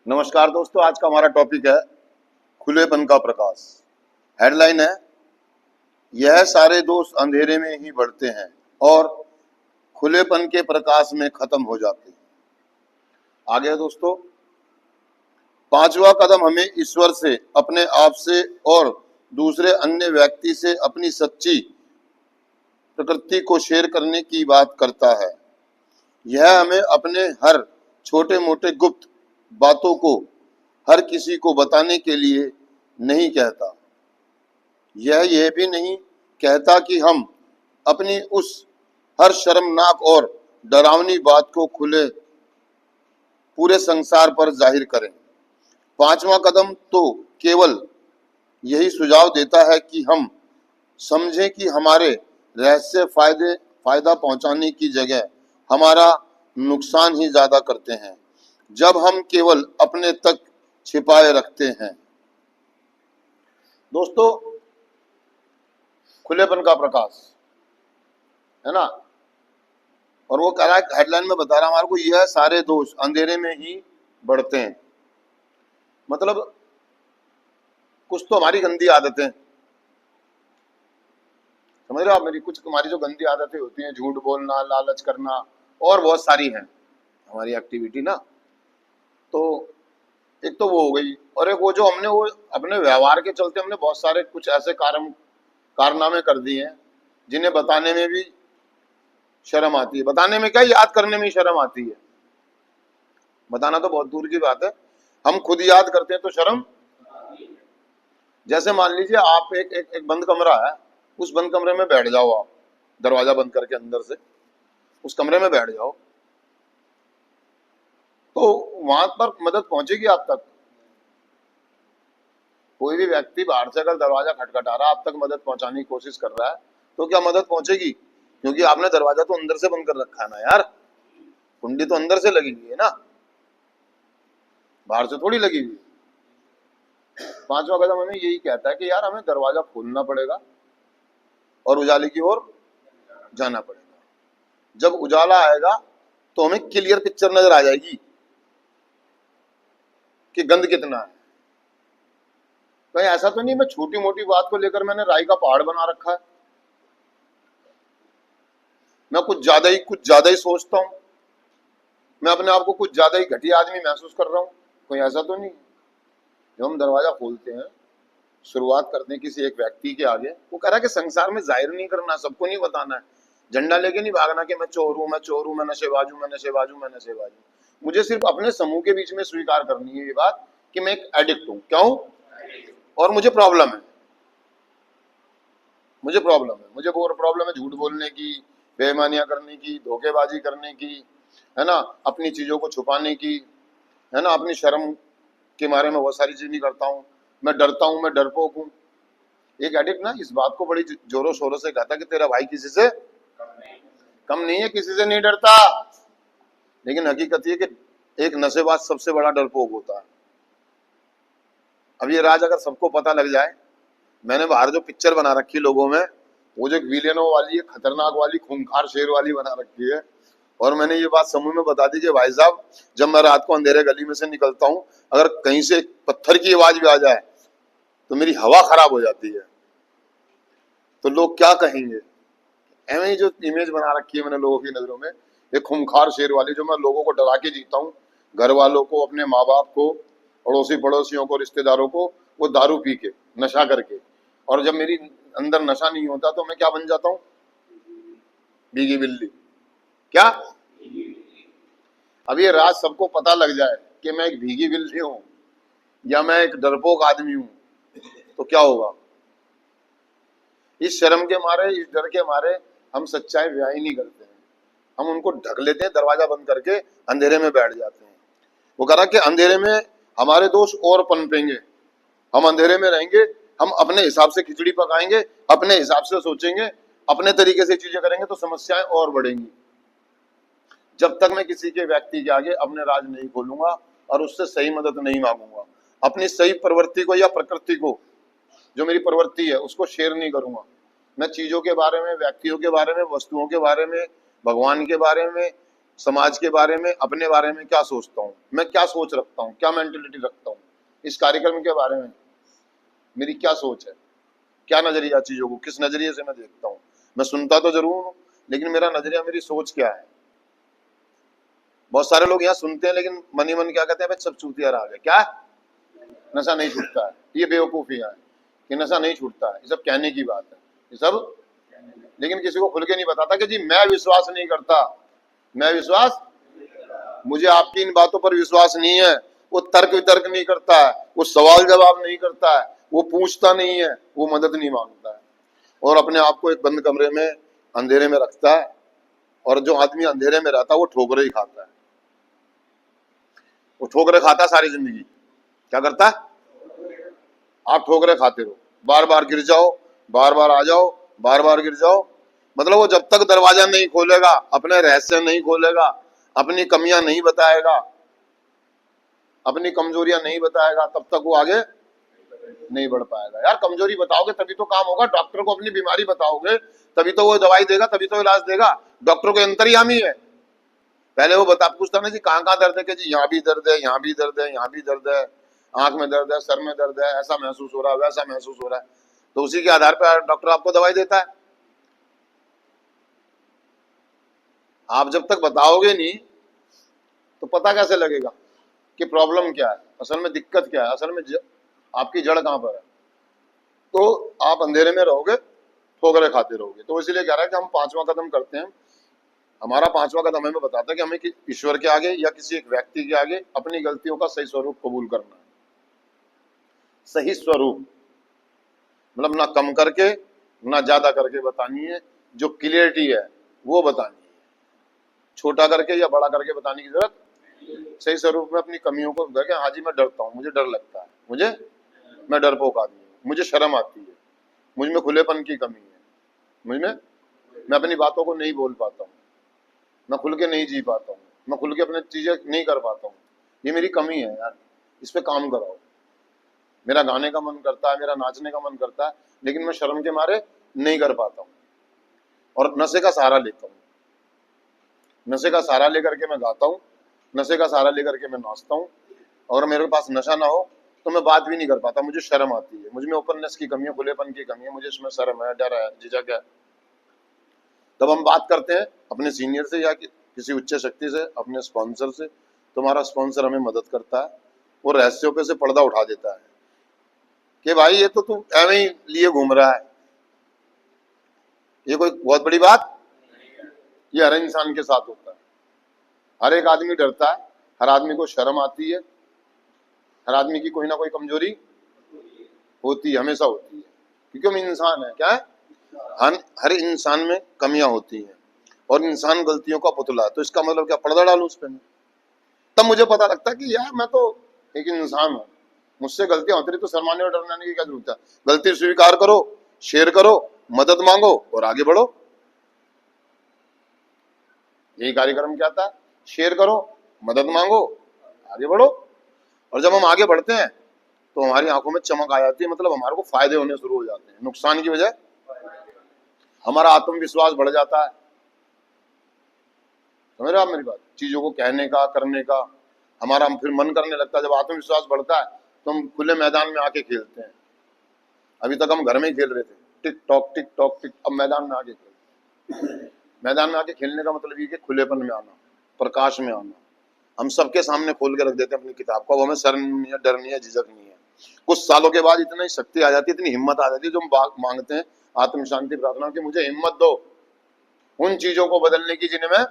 नमस्कार दोस्तों, आज का हमारा टॉपिक है खुलेपन का प्रकाश। हेडलाइन है, यह सारे दोष अंधेरे में ही बढ़ते हैं और खुलेपन के प्रकाश में खत्म हो जाते हैं। आगे दोस्तों, पांचवा कदम हमें ईश्वर से, अपने आप से और दूसरे अन्य व्यक्ति से अपनी सच्ची प्रकृति को शेयर करने की बात करता है। यह हमें अपने हर छोटे मोटे गुप्त बातों को हर किसी को बताने के लिए नहीं कहता। यह भी नहीं कहता कि हम अपनी उस हर शर्मनाक और डरावनी बात को पूरे संसार पर जाहिर करें। पांचवा कदम तो केवल यही सुझाव देता है कि हम समझें कि हमारे रहस्य फायदा पहुंचाने की जगह हमारा नुकसान ही ज्यादा करते हैं, जब हम केवल अपने तक छिपाए रखते हैं। दोस्तों, खुलेपन का प्रकाश है ना, और वो कह रहा है, हेडलाइन में बता रहा हमारे को, यह सारे दोष अंधेरे में ही बढ़ते हैं। मतलब कुछ तो हमारी गंदी आदतें, समझ रहे हो आप मेरी, कुछ हमारी जो गंदी आदतें होती हैं, झूठ बोलना, लालच करना, और बहुत सारी हैं हमारी एक्टिविटी ना। तो एक तो वो हो गई, और एक वो जो हमने वो अपने व्यवहार के चलते हमने बहुत सारे कुछ ऐसे कारनामे कर दिए हैं जिन्हें बताने में भी शर्म आती है। बताने में क्या, याद करने में ही शर्म आती है। बताना तो बहुत दूर की बात है, हम खुद याद करते हैं तो शर्म। जैसे मान लीजिए आप एक बंद कमरा है, उस बंद कमरे में बैठ जाओ, आप दरवाजा बंद करके अंदर से उस कमरे में बैठ जाओ, तो वहां पर मदद पहुंचेगी आप तक? कोई भी व्यक्ति बाहर से अगर दरवाजा खटखटा रहा, आप तक मदद पहुंचाने की कोशिश कर रहा है, तो क्या मदद पहुंचेगी? क्योंकि आपने दरवाजा तो अंदर से बंद कर रखा है ना यार, कुंडी तो अंदर से लगी हुई है ना, बाहर से थोड़ी लगी हुई। पांचवा कदम हमें यही कहता है कि यार हमें दरवाजा खोलना पड़ेगा और उजाले की ओर जाना पड़ेगा। जब उजाला आएगा तो हमें क्लियर पिक्चर नजर आ जाएगी कि गंद कितना है। कहीं ऐसा तो नहीं मैं छोटी मोटी बात को लेकर मैंने राई का पहाड़ बना रखा है, मैं कुछ ज्यादा ही सोचता हूं, मैं अपने आप को कुछ ज्यादा ही घटिया आदमी महसूस कर रहा हूं? कोई ऐसा तो नहीं। जब हम दरवाजा खोलते हैं, शुरुआत करते हैं किसी एक व्यक्ति के आगे, वो कह रहा है कि संसार में जाहिर नहीं करना, सबको नहीं बताना है, झंडा लेके नहीं भागना कि मैं चोर हूं, मैं नशेबाज हूं, मैं नशेबाज हूं, मैं नशेबाज हूं। मुझे सिर्फ अपने समूह के बीच में स्वीकार करनी है ये बात कि मैं एक एडिक्ट हूं। क्या हूं? और मुझे प्रॉब्लम है, मुझे प्रॉब्लम है झूठ बोलने की, बेईमानियां करने की, धोखेबाजी करने की, है ना, अपनी चीजों को छुपाने की, है ना, अपनी शर्म के मारे में बहुत सारी चीज नहीं करता हूँ, मैं डरता हूँ, मैं डरपोक हूँ। एक एडिक्ट ना इस बात को बड़ी जोरों शोरों से कहता कि तेरा भाई किसी से कम नहीं है, किसी से नहीं डरता। लेकिन हकीकत ये कि एक नशेबाज सबसे बड़ा डरपोक होता है। अब ये राज अगर सबको पता लग जाए, मैंने बाहर जो पिक्चर बना रखी लोगों में, वो जो एक विलेनों वाली है, खतरनाक वाली, खूंखार शेर वाली बना रखी है, और मैंने ये बात समूह में बता दी कि भाई साहब जब मैं रात को अंधेरे गली में से निकलता हूं, अगर कहीं से पत्थर की आवाज भी आ जाए तो मेरी हवा खराब हो जाती है, तो लोग क्या कहेंगे? ऐਵੇਂ ही जो इमेज बना रखी है मैंने लोगों की नजरों में, एक खूंखार शेर वाली, जो मैं लोगों को डरा के जीता हूँ, घर वालों को, अपने माँ बाप को, अड़ोसी पड़ोसियों को, रिश्तेदारों को, वो दारू पी के, नशा करके। और जब मेरी अंदर नशा नहीं होता तो मैं क्या बन जाता हूँ? भीगी बिल्ली। क्या? अब ये राज सबको पता लग जाए कि मैं एक भीगी बिल्ली हूं या मैं एक डरपोक आदमी हूं, तो क्या होगा? इस शर्म के मारे, इस डर के मारे हम सच्चाई ब्याह ही नहीं करते हैं, हम उनको ढक लेते हैं, दरवाजा बंद करके अंधेरे में बैठ जाते हैं। वो कह रहा कि अंधेरे में हमारे दोष और पनपेंगे, हम अंधेरे में रहेंगे, हम अपने हिसाब से खिचड़ी पकाएंगे, अपने हिसाब से सोचेंगे, अपने तरीके से चीजें करेंगे, तो समस्याएं और बढ़ेंगी। जब तक मैं किसी के व्यक्ति के आगे अपने राज नहीं खोलूंगा और उससे सही मदद नहीं मांगूंगा, अपनी सही प्रवृत्ति को या प्रकृति को, जो मेरी प्रवृत्ति है, उसको शेयर नहीं करूंगा, मैं चीजों के बारे में, व्यक्तियों के बारे में, वस्तुओं के बारे में, भगवान के बारे में, समाज के बारे में, अपने बारे में क्या सोचता हूँ, मैं क्या सोच रखता हूँ, क्या मेंटेलिटी रखता हूँ, इस कार्यक्रम के बारे में मेरी क्या सोच है, क्या नजरिया, चीजों को किस नजरिए से मैं देखता हूँ। मैं सुनता तो जरूर हूँ, लेकिन मेरा नजरिया, मेरी सोच क्या है। बहुत सारे लोग यहाँ सुनते हैं लेकिन मनी मन क्या कहते हैं, भाई सब चूतिया आ गए, क्या नशा नहीं छूटता है। ये बेवकूफियां है कि नशा नहीं छूटता है, ये सब कहने की बात है, ये सब, लेकिन किसी को खुल के नहीं बताता कि जी मैं विश्वास नहीं करता, मैं विश्वास, मुझे आपकी इन बातों पर विश्वास नहीं है। वो तर्क वितर्क नहीं करता है, वो सवाल जवाब नहीं करता है, वो पूछता नहीं है, वो मदद नहीं मांगता है, और अपने आप को एक बंद कमरे में अंधेरे में रखता है। और जो आदमी अंधेरे में रहता है वो ठोकरे ही खाता है, वो ठोकरे खाता है सारी जिंदगी। क्या करता है? आप ठोकरे खाते रहो, बार बार गिर जाओ, बार बार आ जाओ, बार बार गिर जाओ। मतलब वो जब तक दरवाजा नहीं खोलेगा, अपने रहस्य नहीं खोलेगा, अपनी कमियां नहीं बताएगा, अपनी कमजोरियां नहीं बताएगा, तब तक वो आगे नहीं बढ़ पाएगा। यार कमजोरी बताओगे तभी तो काम होगा, डॉक्टर को अपनी बीमारी बताओगे तभी तो वो दवाई देगा, तभी तो इलाज देगा। डॉक्टर को अंतर्यामी है, पहले वो बता पूछता ना जी कहाँ कहाँ दर्द है, कि जी यहाँ भी दर्द है, यहाँ भी दर्द है, यहाँ भी दर्द है, आंख में दर्द है, सर में दर्द है, ऐसा महसूस हो रहा है, वैसा महसूस हो रहा है, तो उसी के आधार पर डॉक्टर आपको दवाई देता है। आप जब तक बताओगे नहीं तो पता कैसे लगेगा कि प्रॉब्लम क्या है, असल में दिक्कत क्या है, असल में आपकी जड़ कहां पर है। तो आप अंधेरे में रहोगे, ठोकरे खाते रहोगे। तो इसलिए कह रहा है कि हम पांचवा कदम करते हैं। हमारा पांचवा कदम हमें बताता है कि हमें ईश्वर के आगे या किसी एक व्यक्ति के आगे अपनी गलतियों का सही स्वरूप कबूल करना है। सही स्वरूप मतलब ना कम करके ना ज्यादा करके बतानी है, जो क्लियरिटी है वो बतानी है, छोटा करके या बड़ा करके बताने की जरूरत। सही स्वरूप में अपनी कमियों को करके, हाँ जी मैं डरता हूँ, मुझे डर लगता है, मैं डरपोक आदमी हूँ, मुझे शर्म आती है, मुझ में खुलेपन की कमी है, मुझ में, मैं अपनी बातों को नहीं बोल पाता हूँ, मैं खुल के नहीं जी पाता हूँ, मैं खुल के अपनी चीजें नहीं कर पाता हूँ, ये मेरी कमी है यार, इस पे काम कराओ। मेरा गाने का मन करता है, मेरा नाचने का मन करता है, लेकिन मैं शर्म के मारे नहीं कर पाता हूँ, और नशे का सहारा लेता हूँ, नशे का सहारा लेकर के मैं गाता हूँ, नशे का सहारा लेकर के मैं नाचता हूँ। और मेरे पास नशा ना हो तो मैं बात भी नहीं कर पाता, मुझे शर्म आती है, मुझ में ओपननेस की कमी है, खुलेपन की कमी है, मुझे इसमें शर्म है, डर है, झिझक है। तब हम बात करते हैं अपने सीनियर से या किसी उच्च शक्ति से, अपने स्पॉन्सर से। तुम्हारा स्पॉन्सर हमें मदद करता है, वो रहस्यों पे से पर्दा उठा देता है कि भाई ये तो तू ऐਵੇਂ ही लिए घूम रहा है, ये कोई बहुत बड़ी बात, ये हर इंसान के साथ होता है। हर एक आदमी डरता है, हर आदमी को शर्म आती है, हर आदमी की कोई ना कोई कमजोरी होती है, हमेशा होती है, क्योंकि हम इंसान है। क्या है? हर इंसान में कमियां होती हैं, और इंसान गलतियों का पुतला है। तो इसका मतलब क्या, पर्दा डालू उस पर? तब मुझे पता लगता है कि यार मैं तो एक इंसान हूं, मुझसे गलतियां होती रही, तो शर्माने और डरने की क्या जरूरत है। गलती स्वीकार करो, शेयर करो, मदद मांगो और आगे बढ़ो। यही कार्यक्रम क्या था, शेयर करो, मदद मांगो, आगे बढ़ो। और जब हम आगे बढ़ते हैं तो हमारी आंखों में चमक आ जाती है, मतलब हमारे को फायदे होने शुरू हो जाते हैं, नुकसान की बजाय हमारा आत्मविश्वास बढ़ जाता है। समझ रहे हो आप मेरी बात? चीजों को कहने का, करने का हमारा फिर मन करने लगता है। जब आत्मविश्वास बढ़ता है तो हम खुले मैदान में आके खेलते हैं। अभी तक हम घर में ही खेल रहे थे, tick tock tick tock tick, अब मैदान में आके खेलते। मैदान में आके खेलने का मतलब ये कि खुलेपन में आना, प्रकाश में आना। हम सबके सामने खोल के रख देते हैं अपनी किताब को, अब हमें शर्म नहीं है, डर नहीं है, झिझक नहीं है। कुछ सालों के बाद इतनी शक्ति आ जाती है, इतनी हिम्मत आ जाती है, जो हम मांगते हैं आत्म शांति प्रार्थना की, मुझे हिम्मत दो उन चीजों को बदलने की जिन्हें मैं,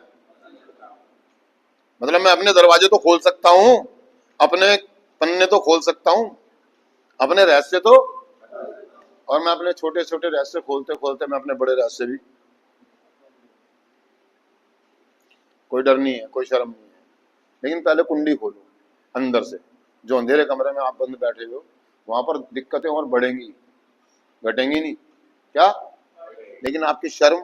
मतलब मैं अपने दरवाजे तो खोल सकता हूँ, अपने पन्ने तो खोल सकता हूँ, अपने रहस्य तो, और मैं अपने छोटे छोटे रहस्य खोलते खोलते मैं अपने बड़े रहस्य भी, कोई डर नहीं है, कोई शर्म नहीं है। लेकिन पहले कुंडी खोलो अंदर से। जो अंधेरे कमरे में आप बंद बैठे हो वहां पर दिक्कतें और बढ़ेंगी, घटेंगी नहीं। क्या? लेकिन आपकी शर्म,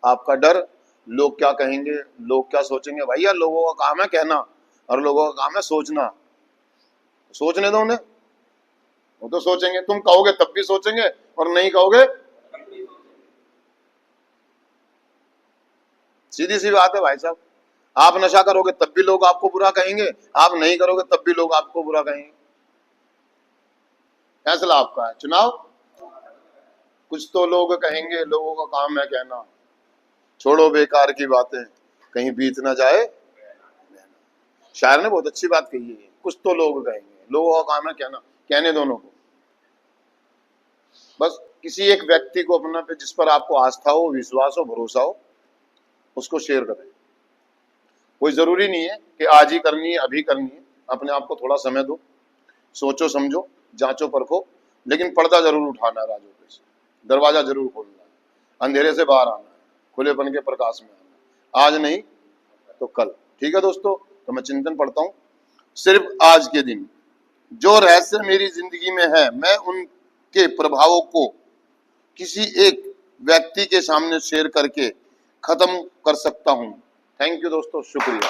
आपका डर, लोग क्या कहेंगे, लोग क्या सोचेंगे, भैया लोगों का काम है कहना और लोगों का काम है सोचना। सोचने दो उन्हें, वो तो सोचेंगे, तुम कहोगे तब भी सोचेंगे और नहीं कहोगे। सीधी सी बात है भाई साहब, आप नशा करोगे तब भी लोग आपको बुरा कहेंगे, आप नहीं करोगे तब भी लोग आपको बुरा कहेंगे। फैसला आपका है, चुनाव। कुछ तो लोग कहेंगे, लोगों का काम है कहना, छोड़ो बेकार की बातें, कहीं बीत ना जाए। शायर ने बहुत अच्छी बात कही है, कुछ तो लोग कहेंगे, लोगों का काम है कहना, कहने दोनों को। बस किसी एक व्यक्ति को अपना पे जिस पर आपको आस्था हो, विश्वास हो, भरोसा हो, उसको शेयर करें। कोई जरूरी नहीं है कि आज ही करनी है, अभी करनी है। अपने आप को थोड़ा समय दो, सोचो समझो, जांचो परखो, लेकिन पर्दा जरूर उठाना है राजू पे से, दरवाजा जरूर खोलना है, अंधेरे से बाहर आना है, खुलेपन के प्रकाश में आना, आज नहीं तो कल। ठीक है दोस्तों, तो मैं चिंतन पढ़ता हूं। सिर्फ आज के दिन जो रहस्य मेरी जिंदगी में है, मैं उनके प्रभावों को किसी एक व्यक्ति के सामने शेयर करके खत्म कर सकता हूं। थैंक यू दोस्तों, शुक्रिया।